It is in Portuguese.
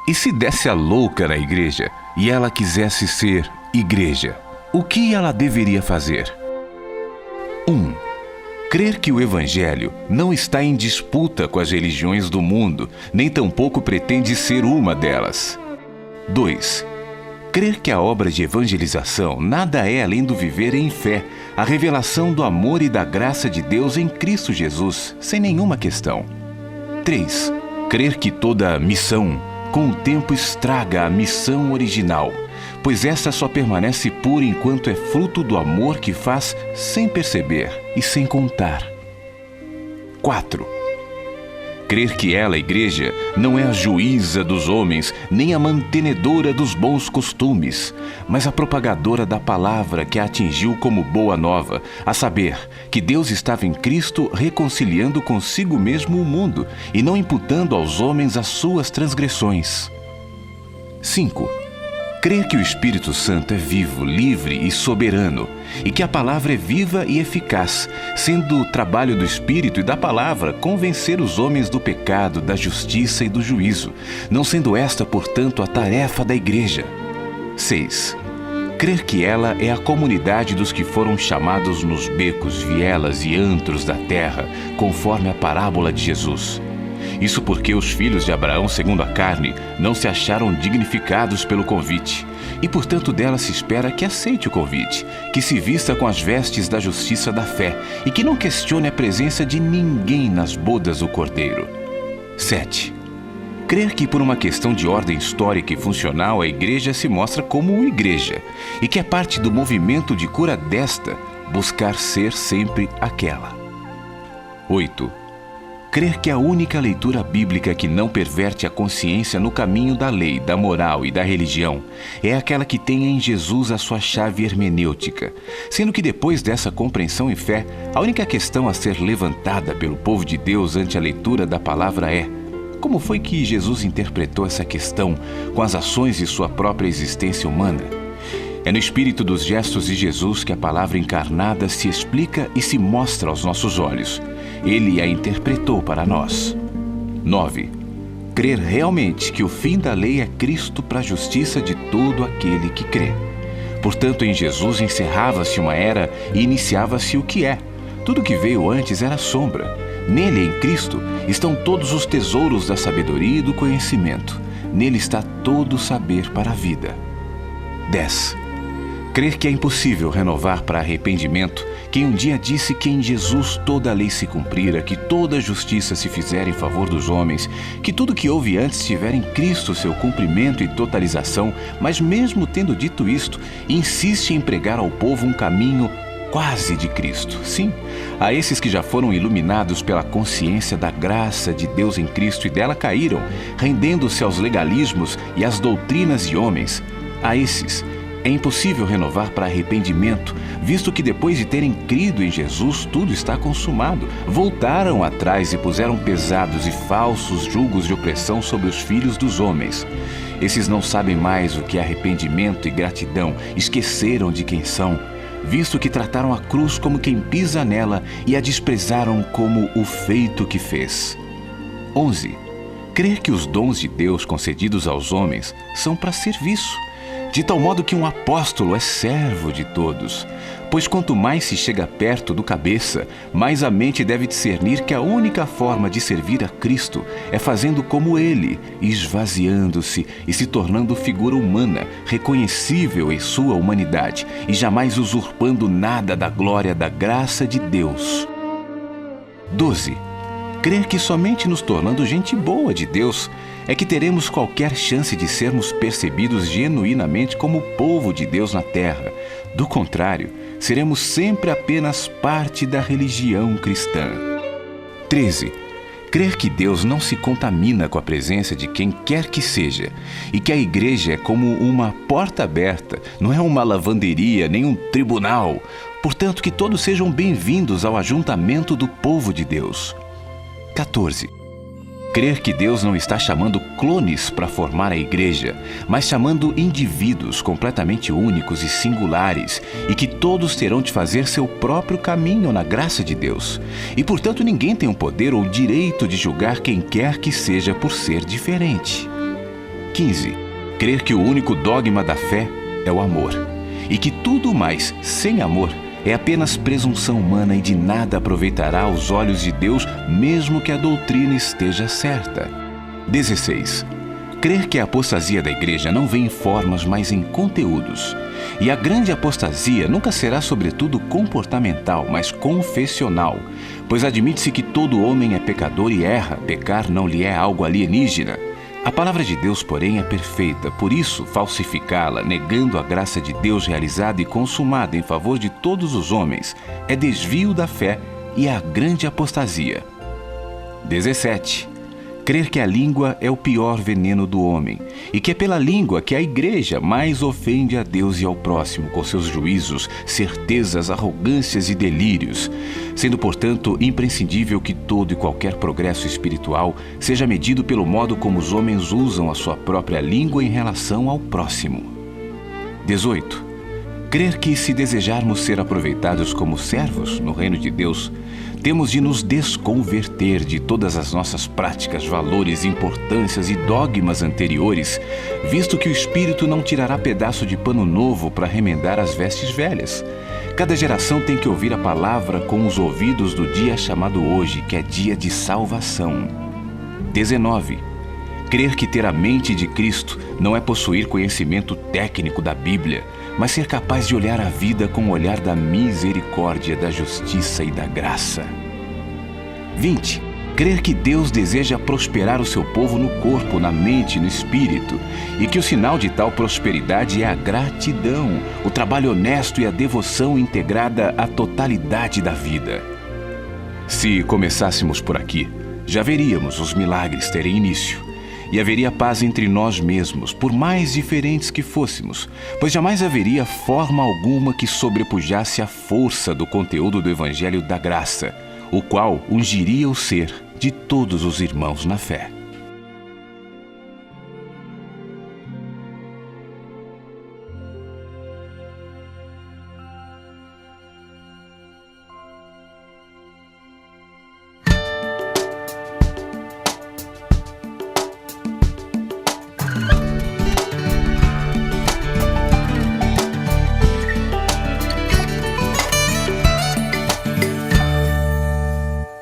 E se desse a louca na igreja e ela quisesse ser igreja, o que ela deveria fazer? 1. Crer que o Evangelho não está em disputa com as religiões do mundo, nem tampouco pretende ser uma delas. 2. Crer que a obra de evangelização nada é além do viver em fé, a revelação do amor e da graça de Deus em Cristo Jesus, sem nenhuma questão. 3. Crer que toda missão, com o tempo, estraga a missão original, pois essa só permanece pura enquanto é fruto do amor que faz sem perceber e sem contar. 4. Crer que ela, a igreja, não é a juíza dos homens, nem a mantenedora dos bons costumes, mas a propagadora da palavra que a atingiu como boa nova, a saber, que Deus estava em Cristo reconciliando consigo mesmo o mundo e não imputando aos homens as suas transgressões. 5. Crer que o Espírito Santo é vivo, livre e soberano, e que a palavra é viva e eficaz, sendo o trabalho do Espírito e da palavra convencer os homens do pecado, da justiça e do juízo, não sendo esta, portanto, a tarefa da igreja. 6. Crer que ela é a comunidade dos que foram chamados nos becos, vielas e antros da terra, conforme a parábola de Jesus. Isso porque os filhos de Abraão, segundo a carne, não se acharam dignificados pelo convite, e portanto dela se espera que aceite o convite, que se vista com as vestes da justiça da fé e que não questione a presença de ninguém nas bodas do Cordeiro. 7. Crer que por uma questão de ordem histórica e funcional a igreja se mostra como igreja, e que é parte do movimento de cura desta buscar ser sempre aquela. 8. Crer que a única leitura bíblica que não perverte a consciência no caminho da lei, da moral e da religião é aquela que tem em Jesus a sua chave hermenêutica, sendo que depois dessa compreensão e fé, a única questão a ser levantada pelo povo de Deus ante a leitura da palavra é: como foi que Jesus interpretou essa questão com as ações de sua própria existência humana? É no espírito dos gestos de Jesus que a palavra encarnada se explica e se mostra aos nossos olhos. Ele a interpretou para nós. 9. Crer realmente que o fim da lei é Cristo para a justiça de todo aquele que crê. Portanto, em Jesus encerrava-se uma era e iniciava-se o que é. Tudo que veio antes era sombra. Nele, em Cristo, estão todos os tesouros da sabedoria e do conhecimento. Nele está todo o saber para a vida. 10. Crer que é impossível renovar para arrependimento quem um dia disse que em Jesus toda a lei se cumprira, que toda a justiça se fizera em favor dos homens, que tudo que houve antes tivera em Cristo seu cumprimento e totalização, mas mesmo tendo dito isto, insiste em pregar ao povo um caminho quase de Cristo. Sim, a esses que já foram iluminados pela consciência da graça de Deus em Cristo e dela caíram, rendendo-se aos legalismos e às doutrinas de homens, a esses é impossível renovar para arrependimento, visto que depois de terem crido em Jesus tudo está consumado, voltaram atrás e puseram pesados e falsos julgos de opressão sobre os filhos dos homens. Esses não sabem mais o que é arrependimento e gratidão, esqueceram de quem são, visto que trataram a cruz como quem pisa nela e a desprezaram como o feito que fez. 11. Crer que os dons de Deus concedidos aos homens são para serviço, de tal modo que um apóstolo é servo de todos. Pois quanto mais se chega perto do cabeça, mais a mente deve discernir que a única forma de servir a Cristo é fazendo como Ele, esvaziando-se e se tornando figura humana, reconhecível em sua humanidade e jamais usurpando nada da glória da graça de Deus. 12. Crer que somente nos tornando gente boa de Deus é que teremos qualquer chance de sermos percebidos genuinamente como povo de Deus na terra. Do contrário, seremos sempre apenas parte da religião cristã. 13. Crer que Deus não se contamina com a presença de quem quer que seja e que a igreja é como uma porta aberta, não é uma lavanderia nem um tribunal. Portanto, que todos sejam bem-vindos ao ajuntamento do povo de Deus. 14. Crer que Deus não está chamando clones para formar a igreja, mas chamando indivíduos completamente únicos e singulares, e que todos terão de fazer seu próprio caminho na graça de Deus. E, portanto, ninguém tem o poder ou o direito de julgar quem quer que seja por ser diferente. 15. Crer que o único dogma da fé é o amor, e que tudo mais sem amor é apenas presunção humana e de nada aproveitará aos olhos de Deus, mesmo que a doutrina esteja certa. 16. Crer que a apostasia da igreja não vem em formas, mas em conteúdos. E a grande apostasia nunca será sobretudo comportamental, mas confessional, pois admite-se que todo homem é pecador e erra, pecar não lhe é algo alienígena. A palavra de Deus, porém, é perfeita, por isso, falsificá-la, negando a graça de Deus realizada e consumada em favor de todos os homens, é desvio da fé e é a grande apostasia. 17. Crer que a língua é o pior veneno do homem, e que é pela língua que a igreja mais ofende a Deus e ao próximo, com seus juízos, certezas, arrogâncias e delírios, sendo, portanto, imprescindível que todo e qualquer progresso espiritual seja medido pelo modo como os homens usam a sua própria língua em relação ao próximo. 18. Crer que, se desejarmos ser aproveitados como servos no reino de Deus, temos de nos desconverter de todas as nossas práticas, valores, importâncias e dogmas anteriores, visto que o Espírito não tirará pedaço de pano novo para remendar as vestes velhas. Cada geração tem que ouvir a palavra com os ouvidos do dia chamado hoje, que é dia de salvação. 19. Crer que ter a mente de Cristo não é possuir conhecimento técnico da Bíblia, mas ser capaz de olhar a vida com o olhar da misericórdia, da justiça e da graça. 20. Crer que Deus deseja prosperar o seu povo no corpo, na mente e no espírito, e que o sinal de tal prosperidade é a gratidão, o trabalho honesto e a devoção integrada à totalidade da vida. Se começássemos por aqui, já veríamos os milagres terem início. E haveria paz entre nós mesmos, por mais diferentes que fôssemos, pois jamais haveria forma alguma que sobrepujasse a força do conteúdo do Evangelho da Graça, o qual ungiria o ser de todos os irmãos na fé.